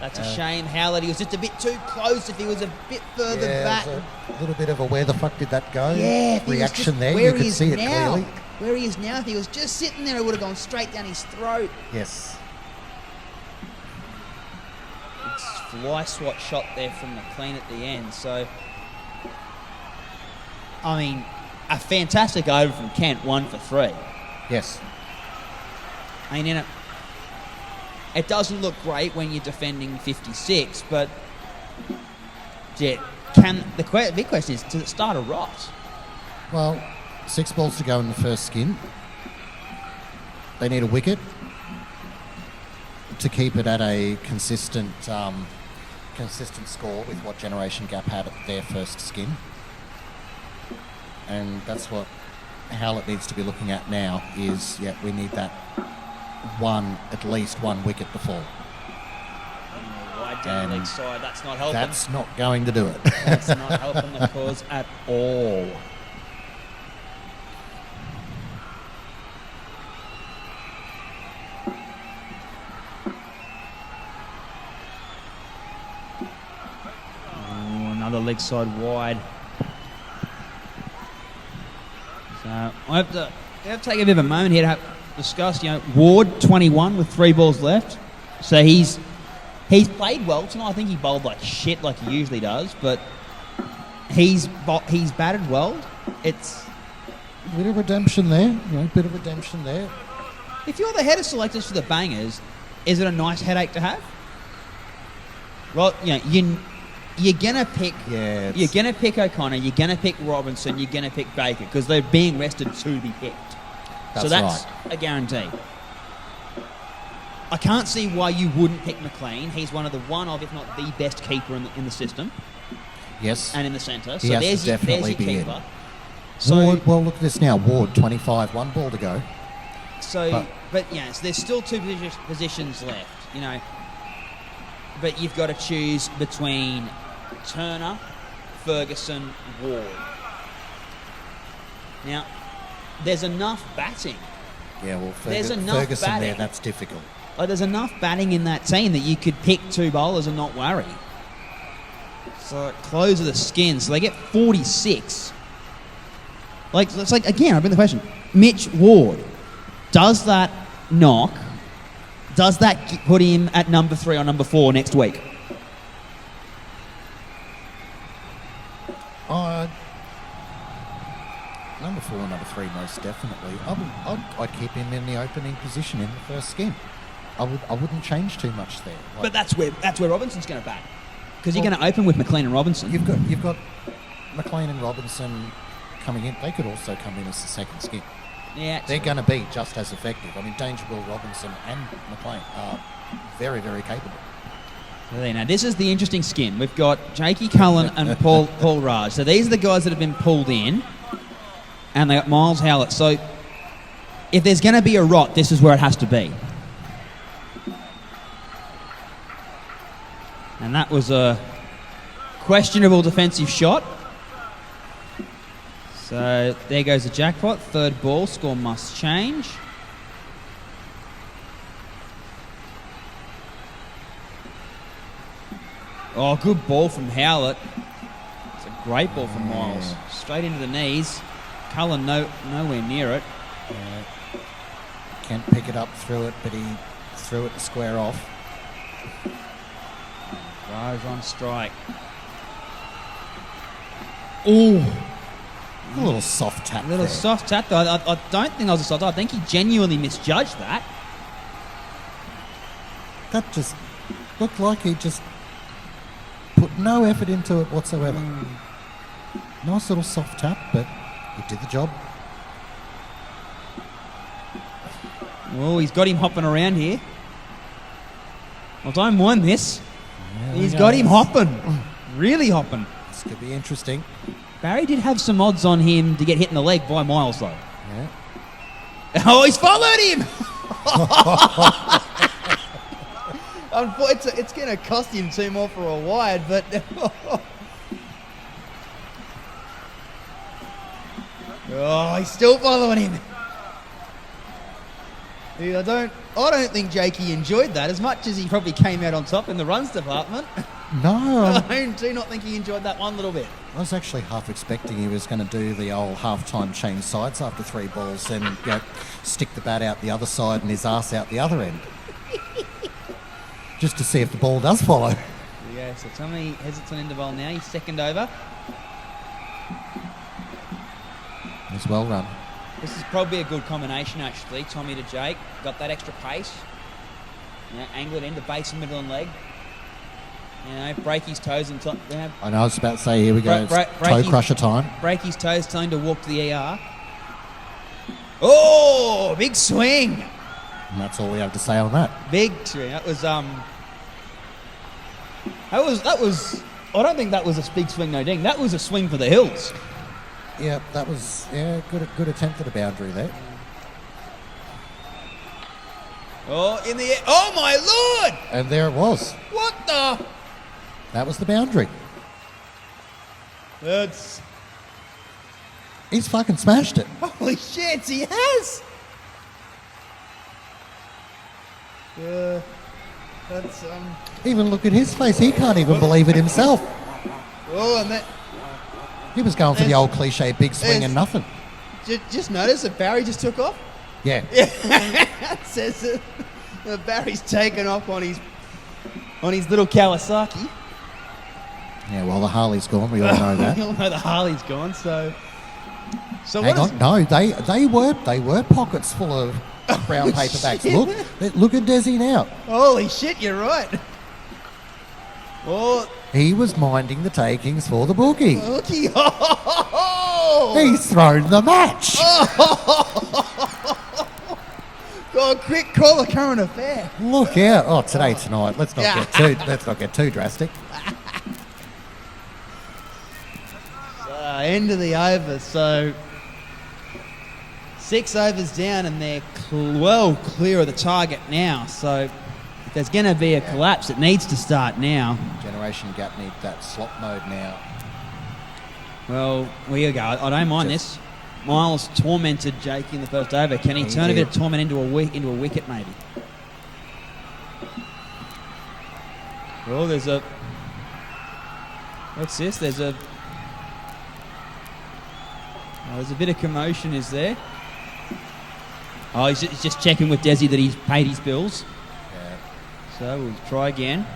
That's a shame. Howlett, he was just a bit too close. If he was a bit further back. there's a little bit of a where the fuck did that go? Yeah, if he was reaction just there. where You he could is see it now. clearly. Where he is now, if he was just sitting there, it would have gone straight down his throat. Yes. It's fly swat shot there from McLean at the end. So, I mean, a fantastic over from Kent, 1 for 3. Yes. I mean, it doesn't look great when you're defending 56, but yeah, the big question is, does it start a rot? Well, 6 balls to go in the first skin. They need a wicket to keep it at a consistent consistent score with what Generation Gap had at their first skin. And that's what Howlett needs to be looking at now is, we need that at least one wicket to fall. Wide down the And leg side, that's not helping. That's not going to do it. That's not helping the cause at all. Oh, another leg side wide. So I have to take a bit of a moment here to discuss. Ward 21 with 3 balls left. So he's played well tonight. I think he bowled like shit, like he usually does, but he's batted well. It's Bit of redemption there. Bit of redemption there. if you're the head of selectors for the Bangers, is it a nice headache to have? Well, you're gonna pick. Yeah, it's- You're gonna pick O'Connor. You're gonna pick Robinson. You're gonna pick Baker because they're being rested to be picked. So that's a guarantee. I can't see why you wouldn't pick McLean. He's one of if not the best keeper in the system Yes. and in the centre. He So has to there's your definitely be in. keeper. So, Ward, well, look at this now. Ward 25, 1 ball to go. so there's still 2 positions left, But you've got to choose between Turner, Ferguson, Ward. Now, there's enough batting. Yeah, well, There's enough Ferguson there, batting. that's difficult. There's enough batting in that team that you could pick 2 bowlers and not worry. So close of the skin. So they get 46. It's like again, I bring the question: Mitch Ward, does that knock? Does that put him at number 3 or number 4 next week? Number 4 and number 3, most definitely. I'd keep him in the opening position in the first skin. I wouldn't change too much there. But that's where Robinson's going to bat, because you're going to open with McLean and Robinson. You've got McLean and Robinson coming in. They could also come in as the second skin. Yeah, They're going to be just as effective. I mean, Danger Will, Robinson and McLean are very, very capable. Now, this is the interesting skin. We've got Jakey Cullen and Paul Raj. So these are the guys that have been pulled in, and they got Miles Howlett. So if there's going to be a rot, this is where it has to be. And that was a questionable defensive shot. So there goes the jackpot. 3rd ball, score must change. Oh, good ball from Howlett. It's a great ball from Miles. Straight into the knees. Cullen nowhere near it. Kent pick it up, threw it, but he threw it to square off. Raj on strike. Ooh. A little soft tap A little there. soft tap, though. I don't think that was a soft tap. I think he genuinely misjudged that. That just looked like he just put no effort into it whatsoever. Nice little soft tap, but he did the job. Oh, he's got him hopping around here. Well, don't mind this. There we He's go. got him hopping. Really hopping. This could be interesting. Barry did have some odds on him to get hit in the leg by Miles, though. Yeah. Oh, he's followed him! It's going to cost him 2 more for a wide, but... oh, he's still following him. Yeah, I don't think Jakey enjoyed that as much as he probably came out on top in the runs department. No, I do not think he enjoyed that one little bit. I was actually half expecting he was going to do the old half-time change sides after 3 balls and stick the bat out the other side and his ass out the other end. Just to see if the ball does follow. Yeah, so Tommy hesitates on interval now. He's 2nd over. It's well run. This is probably a good combination, actually. Tommy to Jake. Got that extra pace. Angle it in the base and middle and leg. Break his toes and I know, I was about to say, here we go. Break It's toe his- crusher time. break his toes, telling him to walk to the ER. Oh, big swing. And that's all we have to say on that. Big swing. That was That was. I don't think that was a big swing, no ding. That was a swing for the hills. Yeah, that was good attempt at a boundary there. Oh, in the air. Oh, my Lord! And there it was. What the? That was the boundary. That's... He's fucking smashed it. Holy shit, he has! That's, Even look at his face. He can't even believe it himself. Oh, and that... He was going for the old cliche big swing There's- and nothing. Just notice that Barry just took off? Yeah. It says that Barry's taken off on his little Kawasaki. Yeah, well, the Harley's gone. We all know that. We all know the Harley's gone, so... So Hang what is... on. No, they were pockets full of brown paper bags. shit. Look at Desi now. Holy shit, you're right. Oh, He was minding the takings for the bookie. looky. Oh! He's thrown the match. Go on, quick, call a current affair. Look out! Oh, tonight. Let's not get too drastic. End of the over, so 6 overs down and they're well clear of the target now. So if there's going to be a collapse, it needs to start now. Generation Gap need that slot mode now. Well, here you go. I don't mind this. Miles tormented Jake in the first over. Can he He turn a bit did. of torment into a wicket maybe? Oh, there's a... What's this? There's a bit of commotion, is there? Oh, he's just checking with Desi that he's paid his bills. Yeah. So we'll try again.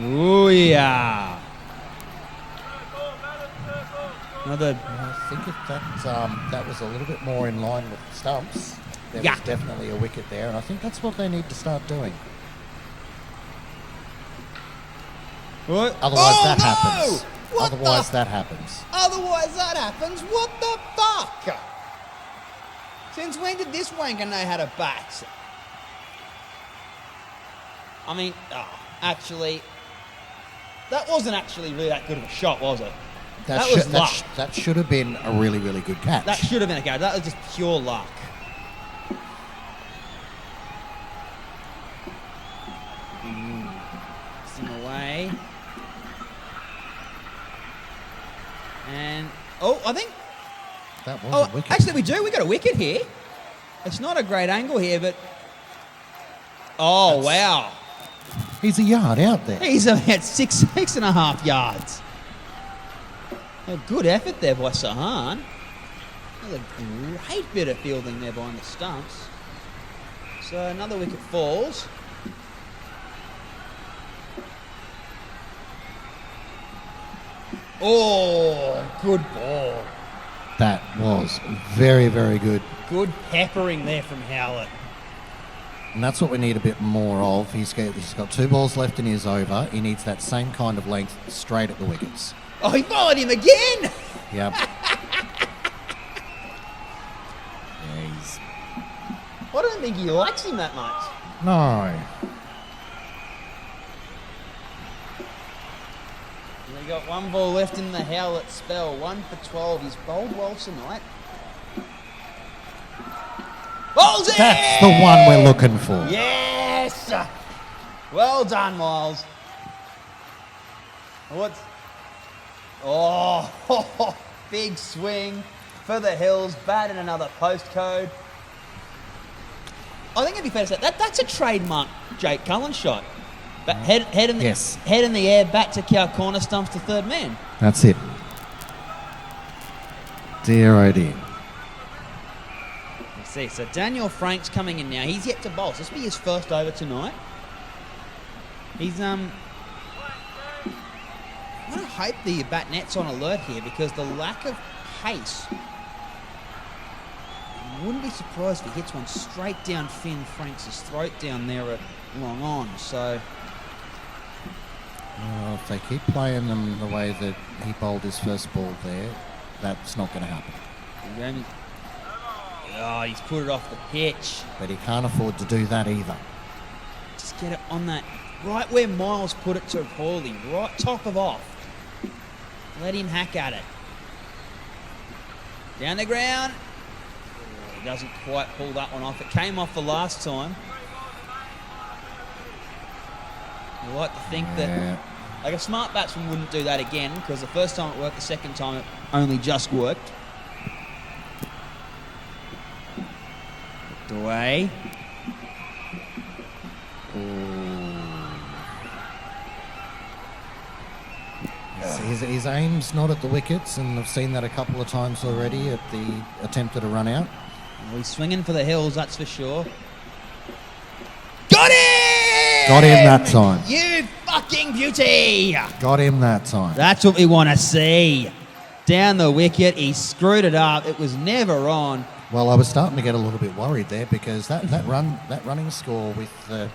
Oh, yeah. Another... I think if that was a little bit more in line with the stumps, there Yeah. was definitely a wicket there, and I think that's what they need to start doing. What? Otherwise, Oh, that no! happens. What Otherwise, the... that happens. Otherwise that happens. What the fuck? Since when did this wanker know how to bat? I mean, actually, that wasn't actually really that good of a shot, was it? That was luck. That should have been a really, really good catch. That should have been a go. That was just pure luck. Sing away. And I think. That was a wicket. Actually, we do. We got a wicket here. It's not a great angle here, but. Oh, wow. He's a yard out there. He's about six and a half yards. A good effort there by Sahan. That was a great bit of fielding there behind the stumps. So another wicket falls. Oh, good ball. That was very, very good. Good peppering there from Howlett. And that's what we need a bit more of. He's got 2 balls left in his over. He needs that same kind of length straight at the wickets. Oh, he followed him again. Yep. I don't think he likes him that much. No. We got 1 ball left in the Howlett spell. 1 for 12. He's bowled well tonight. Bowls in! That's the one we're looking for. Yes! Well done, Miles. What's... Oh, big swing for the Hills. Bat in another postcode. I think it'd be fair to say that's a trademark Jake Cullen shot. But head in the Yes. head in the air, bat to our corner, stumps to third man. That's it. Dear oh dear. Let's see. So Daniel Frank's coming in now. He's yet to bowl. So this will be his first over tonight. He's I want to hope the bat net's on alert here because the lack of pace. I wouldn't be surprised if he hits one straight down Finn Franks' throat down there at long on. So Well, if they keep playing them the way that he bowled his first ball there, that's not going to happen. he's put it off the pitch. But he can't afford to do that either. Just get it on that, right where Miles put it to Hawley, right top of off. Let him hack at it. Down the ground. Oh, he doesn't quite pull that one off. It came off the last time. You like to think that, like, a smart batsman wouldn't do that again, because the first time it worked, the second time it only just worked. Looked away. His aim's not at the wickets, and I've seen that a couple of times already at the attempt at a run out. Well, he's swinging for the hills, that's for sure. Got him! Got him that time. You fucking beauty! Got him that time. That's what we want to see. Down the wicket, he screwed it up. It was never on. Well, I was starting to get a little bit worried there, because that running score with the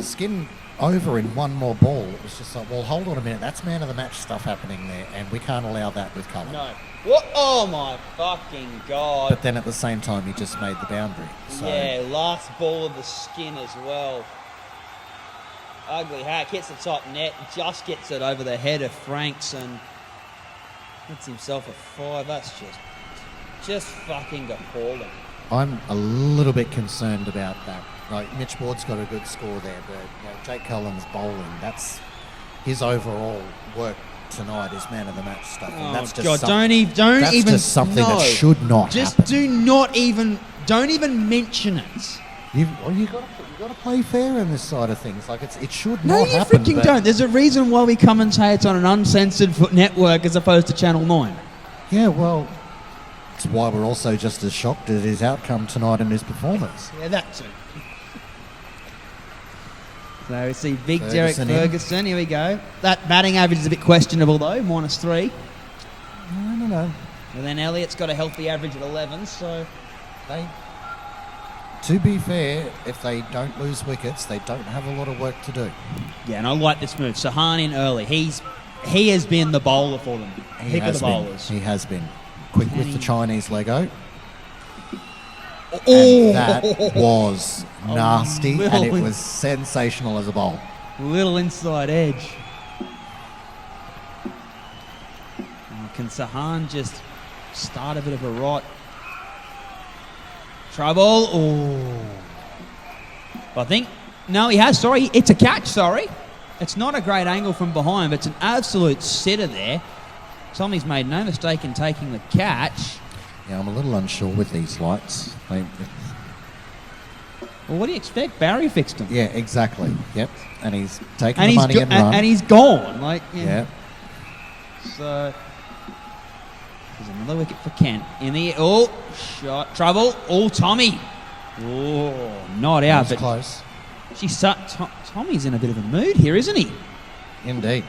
skin over in one more ball, it was just like, well, hold on a minute, that's man of the match stuff happening there, and we can't allow that with Cullen. No. What? Oh my fucking God. But then at the same time, he just made the boundary. So. Yeah, last ball of the skin as well. Ugly hack, hits the top net, just gets it over the head of Franks and hits himself a 5. That's just fucking appalling. I'm a little bit concerned about that. Like, Mitch Ward's got a good score there, but Jake Cullen's bowling, that's his overall work tonight is man of the match stuff. And that's just don't even just something that should not just happen. Don't even mention it. You got to play fair in this side of things. Like, it should No, not you happen. freaking don't. There's a reason why we commentate on an uncensored network as opposed to Channel 9. Yeah, well, it's why we're also just as shocked at his outcome tonight and his performance. Yeah, that too. So we see big Ferguson Derek Ferguson. Here we go. That batting average is a bit questionable though, -3. No. And then Elliott's got a healthy average at 11, so To be fair, if they don't lose wickets, they don't have a lot of work to do. yeah, and I like this move. Sahan in early. He has been the bowler for them. Pick of the bowlers. He has been. Quick Can with he- the Chinese Lego. Oh, And that was nasty, and it little- was sensational as a bowl. little inside edge. Oh, can Sahan just start a bit of a rot? Trouble. Oh. I think, no, he has. Sorry, it's a catch. Sorry. It's not a great angle from behind, but it's an absolute sitter there. Tommy's made no mistake in taking the catch. Yeah, I'm a little unsure with these lights. Well, what do you expect? Barry fixed him. Yeah, exactly. Yep. And he's taken And the he's, money and run. and he's gone. Like, yeah. So there's another wicket for Kent. In the shot, trouble. Tommy. Oh, not out. That But was close. Tommy's in a bit of a mood here, isn't he? Indeed.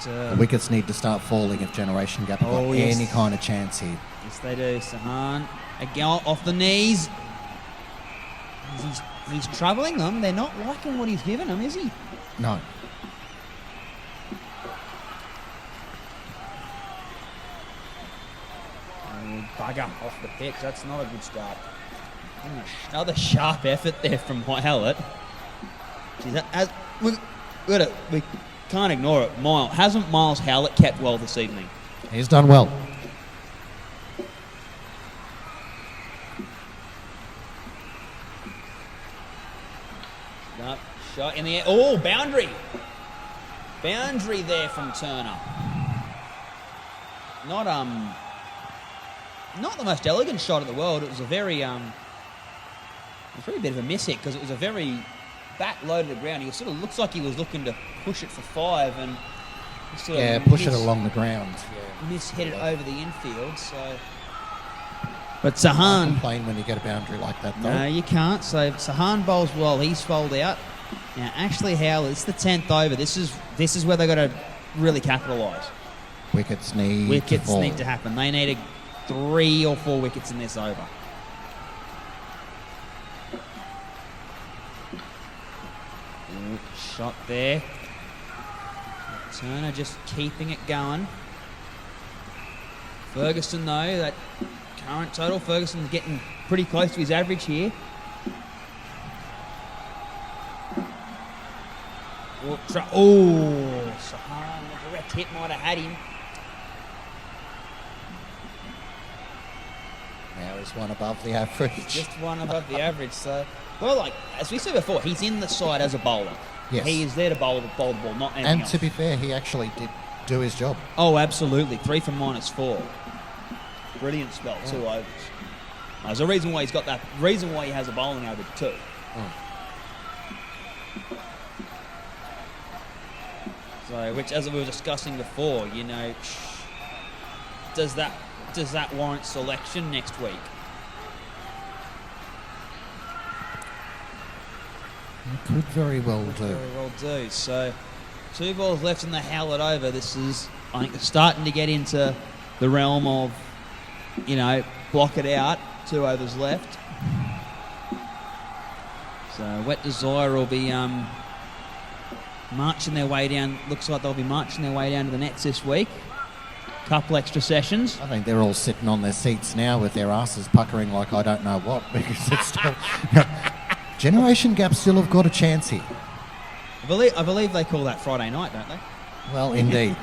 So, The wickets need to start falling if Generation Gap have got yes. any kind of chance here. yes, they do. Sahan again off the knees. He's troubling them. They're not liking what he's given them, is he? No. Bugger off the pitch. That's not a good start. Another sharp effort there from Howlett. We can't ignore it. Hasn't Miles Howlett kept well this evening? He's done well. No, shot in the air. Oh, boundary. Boundary there from Turner. Not the most elegant shot in the world. It was a very a bit of a miss hit because it was a very back low to the ground. He sort of looks like he was looking to push it for 5 and sort of Push it along the ground. Yeah. mishit it over the infield. So, but Can't Sahan, complain when you get a boundary like that, though. no, you can't. So Sahan bowls well. He's fouled out. Now Ashley Howlett, it's the 10th over. This is where they got to really capitalise. Wickets need Wickets to fall. need to happen. They need 3 or 4 wickets in this over. Ooh, shot there. Turner just keeping it going. Ferguson, though, that current total, Ferguson's getting pretty close to his average here. Sahan, the direct hit might have had him. Now he's one above the average. Just one above the average. So, well, like as we said before, he's in the side as a bowler. Yes. He is there to bowl the ball, not anything And else. to be fair, he actually did do his job. Oh, absolutely. 3 from -4. Brilliant spell, 2 overs. There's a reason why he's got that. Reason why he has a bowling average too. So, which, as we were discussing before, you know, does that warrant selection next week? He could very well do. Very well do. So, 2 balls left in the howl it over. This is, I think, it's starting to get into the realm of, you know, block it out. 2 overs left. So, Wet Desire will be marching their way down. Looks like they'll be marching their way down to the nets this week. Couple extra sessions. I think they're all sitting on their seats now with their asses puckering like I don't know what, because it's still... Generation Gap still have got a chance here. I believe they call that Friday night, don't they? Well, indeed.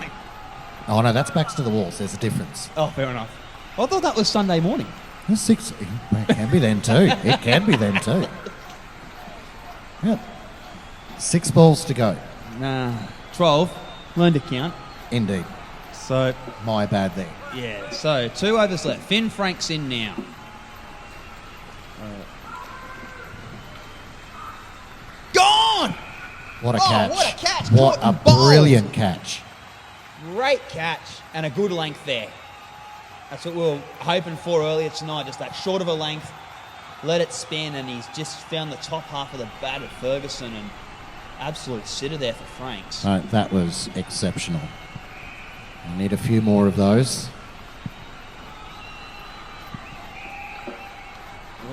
Oh, no, that's backs to the walls. There's a difference. Oh, fair enough. I thought that was Sunday morning. The 6... It can be then too. It can be then too. Yep. 6 balls to go. 12. Learn to count. Indeed. So, My bad there. yeah. So, 2 overs left. Finn Frank's in now. Gone! What a Oh, catch. what a catch. What Caught a and bowled. brilliant catch. Great catch and a good length there. That's what we were hoping for earlier tonight, just that short of a length, let it spin, and he's just found the top half of the bat of Ferguson, and absolute sitter there for Franks. That was exceptional. I need a few more of those.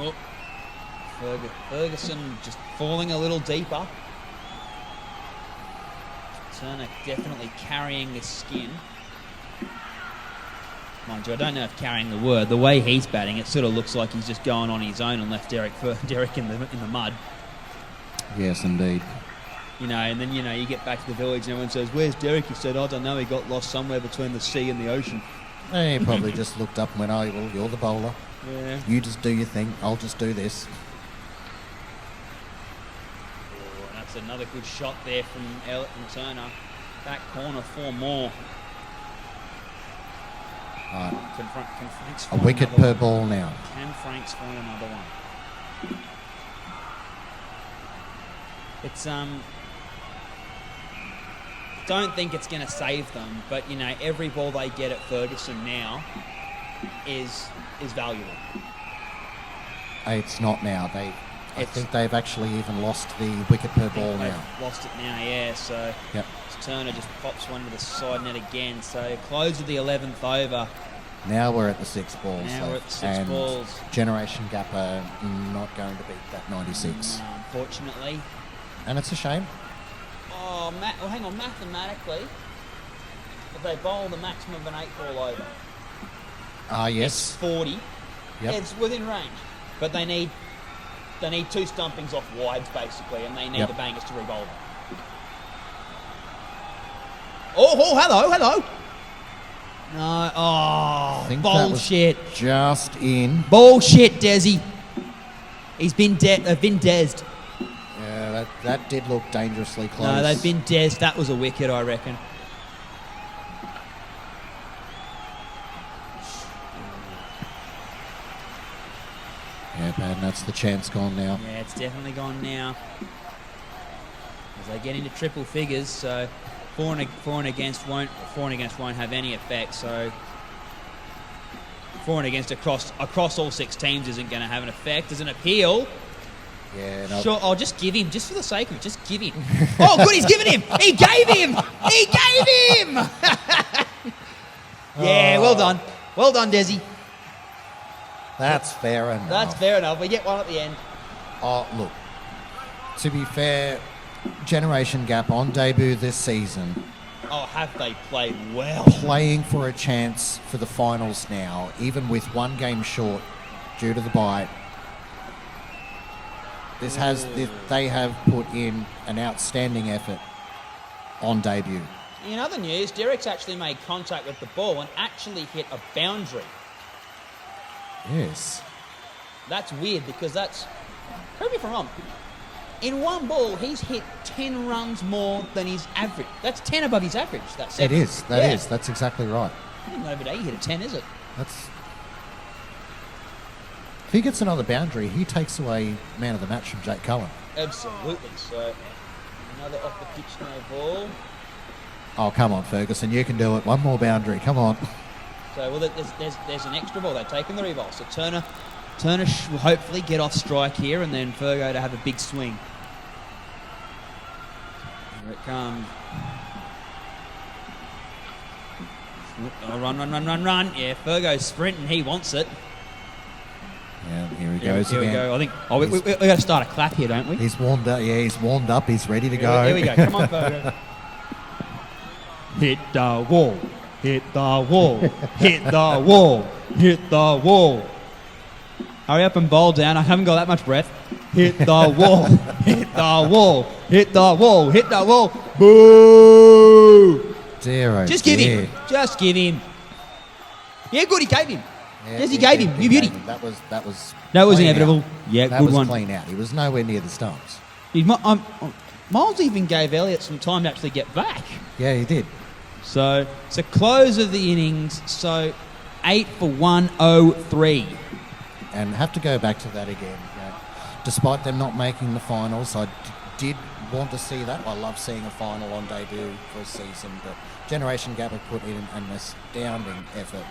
Oh, Ferguson just falling a little deeper. Turner definitely carrying this skin. Mind you, I don't know if carrying the word. The way he's batting, it sort of looks like he's just going on his own and left Derek in the mud. Yes, indeed. You know, and then, you know, you get back to the village and everyone says, "Where's Derek?" He said, "I don't know, he got lost somewhere between the sea and the ocean." He probably just looked up and went, "Oh, well, you're the bowler. Yeah. You just do your thing. I'll just do this." Oh, that's another good shot there from Turner. Back corner, 4 more. Right. Can Franks A find wicket another per one? ball now. Can Franks find another one? It's don't think it's going to save them, but you know, every ball they get at Ferguson now is valuable. It's not now. I It's- think they've actually even lost the wicket per ball They've now. lost it now, yeah. So Yep. Turner just pops one to the side net again. So close of the 11th over. Now we're at the 6 balls. Now we're at the 6 and balls. Generation Gap are not going to beat that 96. Unfortunately. And it's a shame. Oh, well, hang on. Mathematically, if they bowl the maximum of an 8-ball over, Ah, it's yes. 40. Yep. It's within range, but they need 2 stumpings off wides basically, and they need Yep. the bangers to re-bowl them. Oh, hello. No, I think that was bullshit. just in. Bullshit, Desi. They've been desed. Yeah, that did look dangerously close. No, they've been desed. That was a wicket, I reckon. Yeah, bad. And that's the chance gone now. Yeah, it's definitely gone now. As they get into triple figures, so for and against won't have any effect. So for and against across all 6 teams isn't going to have an effect. As an appeal, Yeah, no. sure, I'll just give him, just for the sake of it, just give him. Oh, good, he's given him. He gave him. He gave him. Yeah, well done, Desi. That's fair enough. That's fair enough. We get one at the end. Oh, look. To be fair, Generation Gap on debut this season, Oh, have they played well? playing for a chance for the finals now, even with 1 game short due to the bye. They have put in an outstanding effort on debut. In other news, Derek's actually made contact with the ball and actually hit a boundary. Yes. That's weird because that's, correct me if I'm wrong, in one ball he's hit 10 runs more than his average. That's 10 above his average. That's It is. That is. Yeah. That's exactly right. Nobody hit a 10, is it? That's. If he gets another boundary, he takes away man of the match from Jake Cullen. Absolutely. So another off the pitch no ball. Oh, come on, Ferguson. You can do it. One more boundary. Come on. So well, there's an extra ball. They've taken the reball. So Turner will hopefully get off strike here, and then Fergo to have a big swing. Here it comes. Oh, run. Yeah, Fergo's sprinting. He wants it. Yeah, here he Here goes we again. go. I think. Oh, we got to start a clap here, don't we? He's warmed up. Yeah, he's warmed up. He's ready to go. Here we go. Come on, Fergo. Hit the wall. Hit the wall. Hit the wall. Hit the wall. Hurry up and bowl down. I haven't got that much breath. Hit the wall. Hit the wall. Hit the wall. Hit the wall. Boo! Dear, oh Just give dear. him. Just give him. Yeah, good. He gave him. Yeah, Yes, he gave him. You beauty. gave him. That was. That was clean inevitable. out. Yeah, that good was one. clean out. He was nowhere near the stumps. Miles even gave Elliott some time to actually get back. Yeah, he did. So it's a close of the innings. So 8 for 103. And have to go back to that again. You know, despite them not making the finals, I did want to see that. I love seeing a final on debut for a season, but Generation Gap have put in an astounding effort.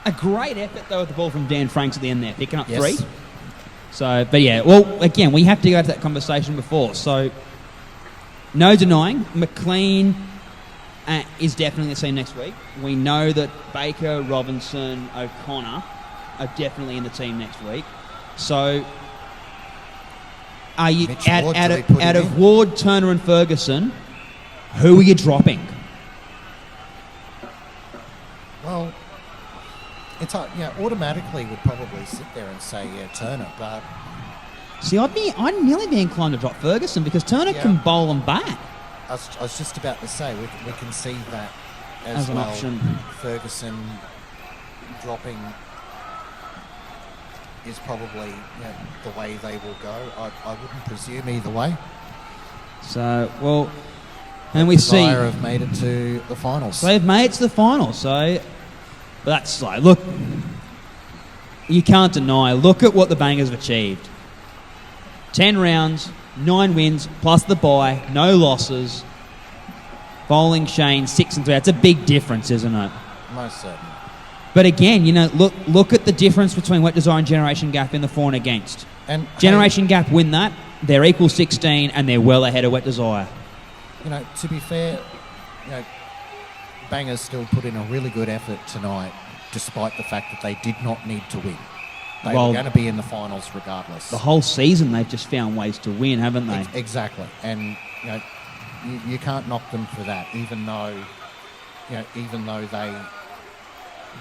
A great effort though with the ball from Dan Franks at the end there, picking up Yes. 3. So, but yeah, well, again, we have to go to that conversation before. So, no denying, McLean is definitely in the team next week. We know that Baker, Robinson, O'Connor are definitely in the team next week. So, are you Mitch Ward, out do we put him of in? Ward, Turner, and Ferguson? Who are you dropping? Well, it's automatically would probably sit there and say Turner, but See, I'd nearly be inclined to drop Ferguson because Turner Yeah. can bowl and bat. I was just about to say we can see that As an well. option. Ferguson dropping is probably the way they will go. I wouldn't presume either way. So, well, and we see Desire have made it to the finals. they've made it to the final. So, but that's like, look, you can't deny. Look at what the Bangers have achieved. 10 rounds, 9 wins, plus the bye, no losses. Bowling Shane 6 and 3. That's a big difference, isn't it? Most certainly. But again, look at the difference between Wet Desire and Generation Gap in the for and against. And Generation Gap win that. They're equal 16 and they're well ahead of Wet Desire. To be fair, Bangers still put in a really good effort tonight, despite the fact that they did not need to win. They Well- were going to be in the finals regardless. The whole season they've just found ways to win, haven't they? Exactly, and you can't knock them for that, even though they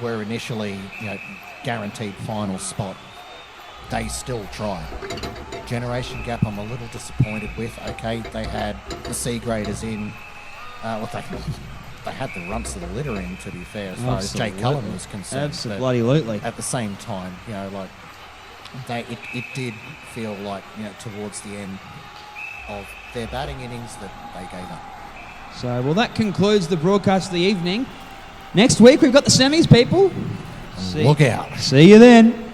were initially guaranteed final spot. They still tried. Generation Gap, I'm a little disappointed with. Okay, they had the C graders in. They had the runts of the litter in, to be fair, as far as Jake Cullen was concerned. but Absolutely. at the same time, it did feel like towards the end of their batting innings that they gave up. So, well, that concludes the broadcast of the evening. Next week we've got the semis, people. Look out. See you then.